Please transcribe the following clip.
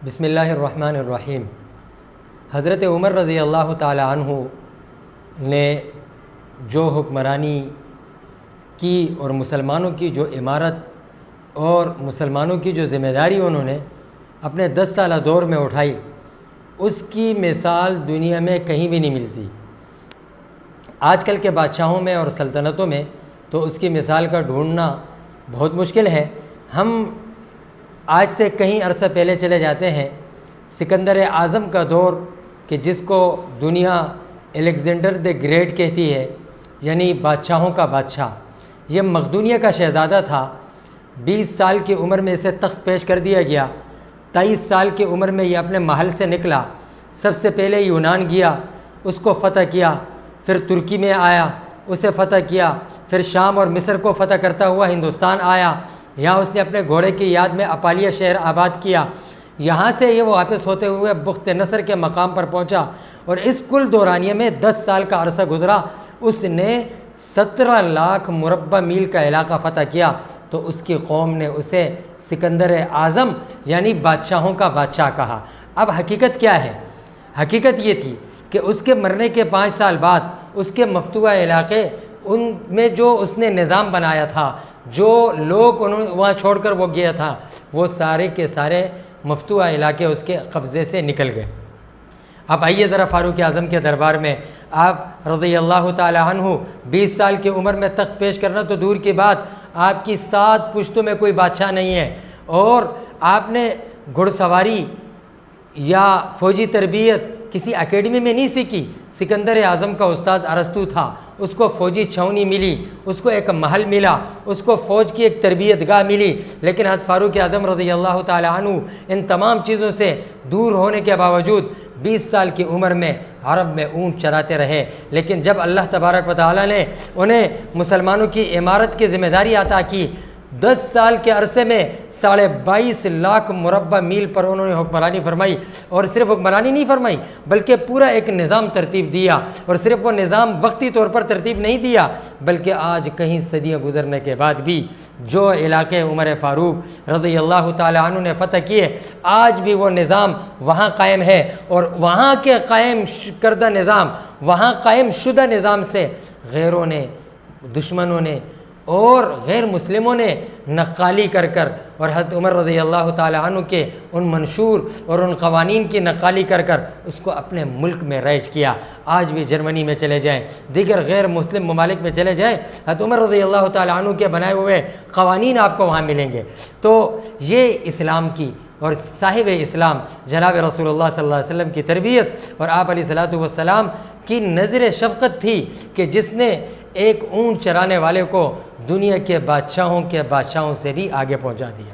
بسم اللہ الرحمن الرحیم۔ حضرت عمر رضی اللہ تعالی عنہ نے جو حکمرانی کی اور مسلمانوں کی جو امارت اور مسلمانوں کی جو ذمہ داری انہوں نے اپنے 10 سالہ دور میں اٹھائی، اس کی مثال دنیا میں کہیں بھی نہیں ملتی۔ آج کل کے بادشاہوں میں اور سلطنتوں میں تو اس کی مثال کا ڈھونڈنا بہت مشکل ہے۔ ہم آج سے کہیں عرصہ پہلے چلے جاتے ہیں، سکندر اعظم کا دور کہ جس کو دنیا الیگزینڈر دی گریٹ کہتی ہے، یعنی بادشاہوں کا بادشاہ۔ یہ مقدونیہ کا شہزادہ تھا۔ 20 سال کی عمر میں اسے تخت پیش کر دیا گیا۔ 23 سال کی عمر میں یہ اپنے محل سے نکلا، سب سے پہلے یونان گیا، اس کو فتح کیا، پھر ترکی میں آیا، اسے فتح کیا، پھر شام اور مصر کو فتح کرتا ہوا ہندوستان آیا۔ یہاں اس نے اپنے گھوڑے کی یاد میں اپالیہ شہر آباد کیا۔ یہاں سے یہ واپس ہوتے ہوئے بخت نصر کے مقام پر پہنچا، اور اس کل دورانیے میں 10 سال کا عرصہ گزرا۔ اس نے 17 لاکھ مربع میل کا علاقہ فتح کیا، تو اس کی قوم نے اسے سکندر اعظم یعنی بادشاہوں کا بادشاہ کہا۔ اب حقیقت کیا ہے؟ حقیقت یہ تھی کہ اس کے مرنے کے 5 سال بعد اس کے مفتوحہ علاقے، ان میں جو اس نے نظام بنایا تھا، جو لوگ وہاں چھوڑ کر وہ گیا تھا، وہ سارے کے سارے مفتوحہ علاقے اس کے قبضے سے نکل گئے۔ اب آئیے ذرا فاروق اعظم کے دربار میں۔ آپ رضی اللہ تعالی عنہ 20 سال کی عمر میں تخت پیش کرنا تو دور کی بات، آپ کی 7 پشتوں میں کوئی بادشاہ نہیں ہے، اور آپ نے گھڑ سواری یا فوجی تربیت کسی اکیڈمی میں نہیں سیکھی۔ سکندر اعظم کا استاذ ارسطو تھا، اس کو فوجی چھاؤنی ملی، اس کو ایک محل ملا، اس کو فوج کی ایک تربیت گاہ ملی، لیکن حضرت فاروق اعظم رضی اللہ تعالی عنہ ان تمام چیزوں سے دور ہونے کے باوجود 20 سال کی عمر میں عرب میں اونٹ چراتے رہے۔ لیکن جب اللہ تبارک و تعالیٰ نے انہیں مسلمانوں کی امارت کی ذمہ داری عطا کی، 10 سال کے عرصے میں 22.5 لاکھ مربع میل پر انہوں نے حکمرانی فرمائی، اور صرف حکمرانی نہیں فرمائی بلکہ پورا ایک نظام ترتیب دیا۔ اور صرف وہ نظام وقتی طور پر ترتیب نہیں دیا، بلکہ آج کہیں صدیاں گزرنے کے بعد بھی جو علاقے عمر فاروق رضی اللہ تعالی عنہ نے فتح کیے، آج بھی وہ نظام وہاں قائم ہے، اور وہاں کے قائم کردہ نظام، وہاں قائم شدہ نظام سے غیروں نے، دشمنوں نے اور غیر مسلموں نے نقالی کر کر، اور حضرت عمر رضی اللہ تعالی عنہ کے ان منشور اور ان قوانین کی نقالی کر کر اس کو اپنے ملک میں رائج کیا۔ آج بھی جرمنی میں چلے جائیں، دیگر غیر مسلم ممالک میں چلے جائیں، حضرت عمر رضی اللہ تعالی عنہ کے بنائے ہوئے قوانین آپ کو وہاں ملیں گے۔ تو یہ اسلام کی اور صاحب اسلام جناب رسول اللہ صلی اللہ علیہ وسلم کی تربیت اور آپ علیہ الصلوۃ والسلام کی نظر شفقت تھی کہ جس نے ایک اونٹ چرانے والے کو دنیا کے بادشاہوں سے بھی آگے پہنچا دیا۔